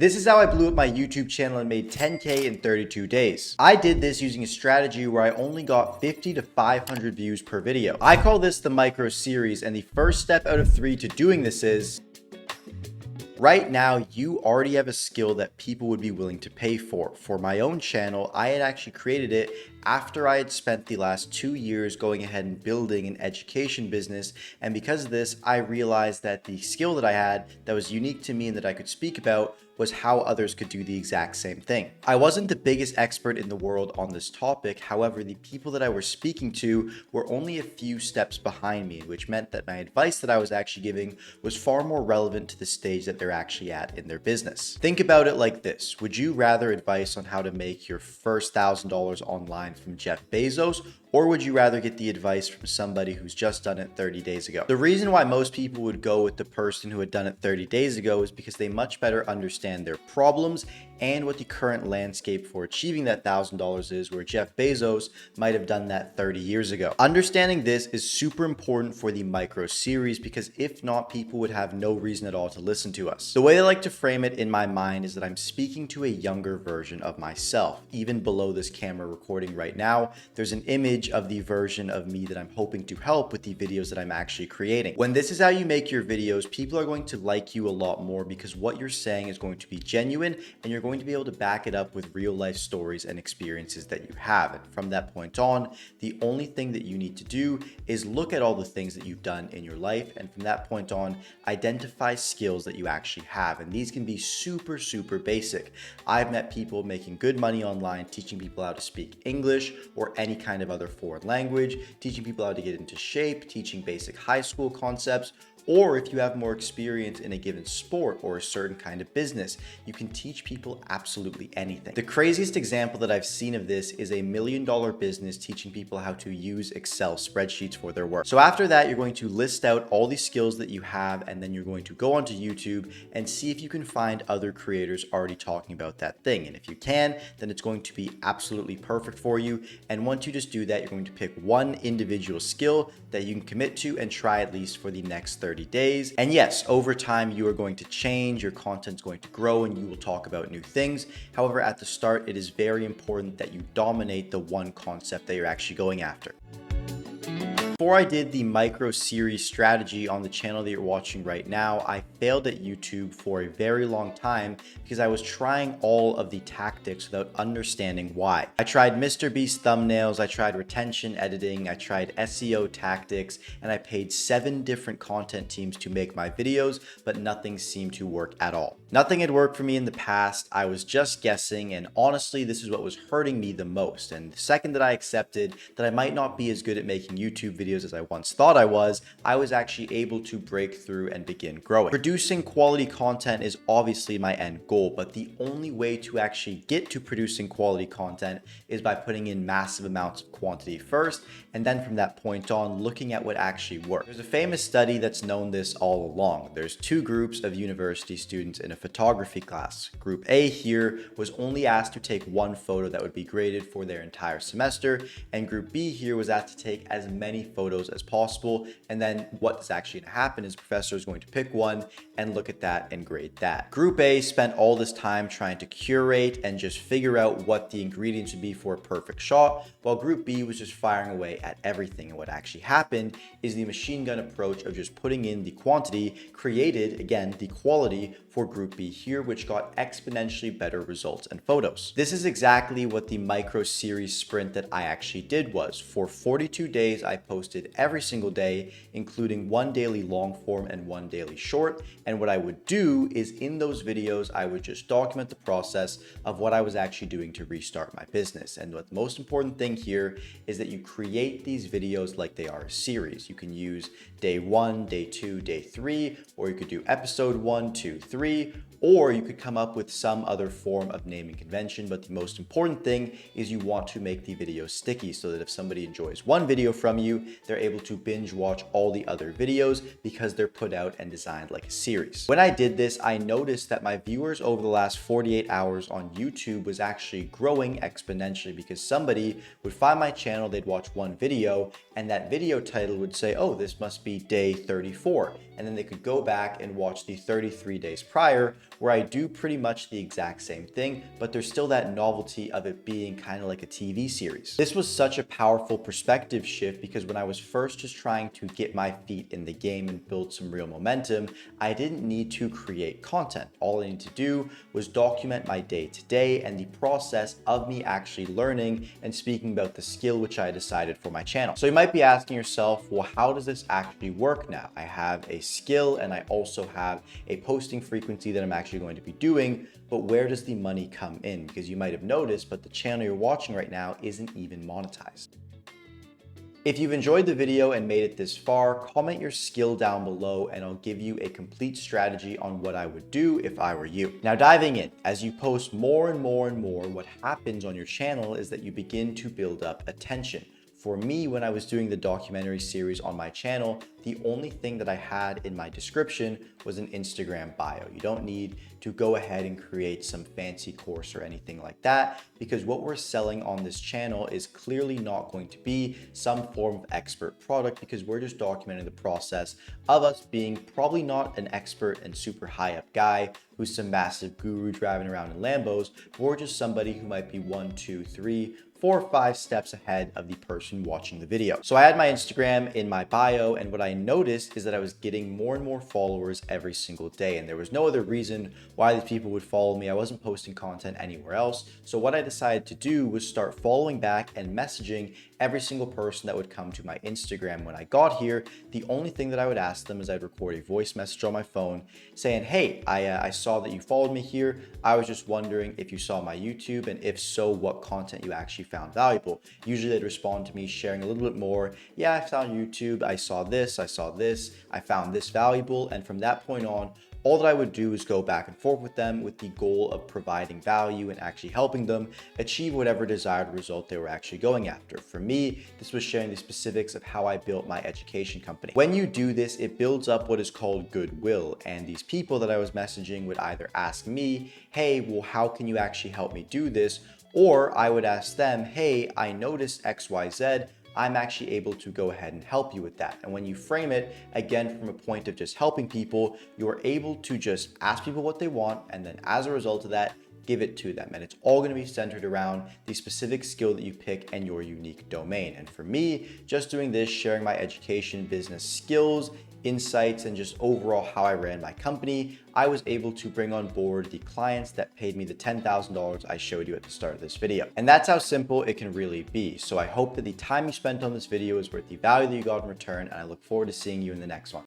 This is how I blew up my YouTube channel and made 10K in 32 days. I did this using a strategy where I only got 50 to 500 views per video. I call this the micro series, and the first step out of 3 to doing this is right now, you already have a skill that people would be willing to pay for. For my own channel, I had actually created it after I had spent the last 2 years going ahead and building an education business. And because of this, I realized that the skill that I had that was unique to me and that I could speak about was how others could do the exact same thing. I wasn't the biggest expert in the world on this topic. However, the people that I was speaking to were only a few steps behind me, which meant that my advice that I was actually giving was far more relevant to the stage that they're actually at in their business. Think about it like this. Would you rather advice on how to make your first $1,000 online from Jeff Bezos, or would you rather get the advice from somebody who's just done it 30 days ago? The reason why most people would go with the person who had done it 30 days ago is because they much better understand their problems and what the current landscape for achieving that $1,000 is, where Jeff Bezos might have done that 30 years ago. Understanding this is super important for the micro series, because if not, people would have no reason at all to listen to us. The way I like to frame it in my mind is that I'm speaking to a younger version of myself. Even below this camera recording right now, there's an image of the version of me that I'm hoping to help with the videos that I'm actually creating. When this is how you make your videos, people are going to like you a lot more because what you're saying is going to be genuine, and you're going to be able to back it up with real life stories and experiences that you have. And from that point on, the only thing that you need to do is look at all the things that you've done in your life, and from that point on, identify skills that you actually have. And these can be super basic. I've met people making good money online, teaching people how to speak English or any kind of other foreign language, teaching people how to get into shape, teaching basic high school concepts. Or if you have more experience in a given sport or a certain kind of business, you can teach people absolutely anything. The craziest example that I've seen of this is a $1 million business teaching people how to use Excel spreadsheets for their work. So after that, you're going to list out all the skills that you have, and then you're going to go onto YouTube and see if you can find other creators already talking about that thing. And if you can, then it's going to be absolutely perfect for you. And once you just do that, you're going to pick one individual skill that you can commit to and try at least for the next 30 days. And yes, over time, you are going to change, your content's going to grow, and you will talk about new things. However, at the start, it is very important that you dominate the one concept that you're actually going after. Before I did the micro series strategy on the channel that you're watching right now, I failed at YouTube for a very long time because I was trying all of the tactics without understanding why. I tried Mr. Beast thumbnails, I tried retention editing, I tried SEO tactics, and I paid 7 different content teams to make my videos, but nothing seemed to work at all. Nothing had worked for me in the past. I was just guessing, and honestly, this is what was hurting me the most. And the second that I accepted that I might not be as good at making YouTube videos as I once thought I was actually able to break through and begin growing. Producing quality content is obviously my end goal, but the only way to actually get to producing quality content is by putting in massive amounts of quantity first, and then from that point on, looking at what actually works. There's a famous study that's known this all along. There's 2 groups of university students in a photography class. Group A here was only asked to take 1 photo that would be graded for their entire semester, and Group B here was asked to take as many photos as possible. And then what is actually going to happen is the professor is going to pick one and look at that and grade that. Group A spent all this time trying to curate and just figure out what the ingredients would be for a perfect shot, while Group B was just firing away at everything. And what actually happened is the machine gun approach of just putting in the quantity created, again, the quality for Group B here, which got exponentially better results and photos. This is exactly what the micro series sprint that I actually did was. For 42 days, I posted every single day, including 1 daily long form and 1 daily short. And what I would do is in those videos, I would just document the process of what I was actually doing to restart my business. And what the most important thing here is that you create these videos like they are a series. You can use day 1, day 2, day 3, or you could do episode 1, 2, 3, or you could come up with some other form of naming convention. But the most important thing is you want to make the video sticky so that if somebody enjoys one video from you, they're able to binge watch all the other videos because they're put out and designed like a series. When I did this, I noticed that my viewers over the last 48 hours on YouTube was actually growing exponentially, because somebody would find my channel, they'd watch one video, and that video title would say, oh, this must be day 34. And then they could go back and watch the 33 days prior, where I do pretty much the exact same thing, but there's still that novelty of it being kind of like a TV series. This was such a powerful perspective shift because when I was first just trying to get my feet in the game and build some real momentum, I didn't need to create content. All I needed to do was document my day-to-day and the process of me actually learning and speaking about the skill which I decided for my channel. So you might be asking yourself, well, how does this actually work now? I have a skill and I also have a posting frequency that I'm actually going to be doing, but where does the money come in? Because you might have noticed, but the channel you're watching right now isn't even monetized. If you've enjoyed the video and made it this far, comment your skill down below and I'll give you a complete strategy on what I would do if I were you. Now diving in, as you post more and more and more, what happens on your channel is that you begin to build up attention. For me, when I was doing the documentary series on my channel, the only thing that I had in my description was an Instagram bio. You don't need to go ahead and create some fancy course or anything like that, because what we're selling on this channel is clearly not going to be some form of expert product, because we're just documenting the process of us being probably not an expert and super high up guy who's some massive guru driving around in Lambos, but we're just somebody who might be 1, 2, 3, 4 or 5 steps ahead of the person watching the video. So I had my Instagram in my bio, and what I noticed is that I was getting more and more followers every single day, and there was no other reason why these people would follow me. I wasn't posting content anywhere else. So what I decided to do was start following back and messaging every single person that would come to my Instagram when I got here. The only thing that I would ask them is I'd record a voice message on my phone saying, hey, I saw that you followed me here. I was just wondering if you saw my YouTube, and if so, what content you actually found valuable. Usually they'd respond to me sharing a little bit more. Yeah, I found YouTube, I saw this, I found this valuable. And from that point on, all that I would do is go back and forth with them with the goal of providing value and actually helping them achieve whatever desired result they were actually going after. For me, this was sharing the specifics of how I built my education company. When you do this, it builds up what is called goodwill. And these people that I was messaging would either ask me, hey, well, how can you actually help me do this? Or I would ask them, hey, I noticed XYZ. I'm actually able to go ahead and help you with that. And when you frame it, again, from a point of just helping people, you're able to just ask people what they want, and then as a result of that, give it to them. And it's all going to be centered around the specific skill that you pick and your unique domain. And for me, just doing this, sharing my education, business skills, insights, and just overall how I ran my company, I was able to bring on board the clients that paid me the $10,000 I showed you at the start of this video. And that's how simple it can really be. So I hope that the time you spent on this video is worth the value that you got in return, and I look forward to seeing you in the next one.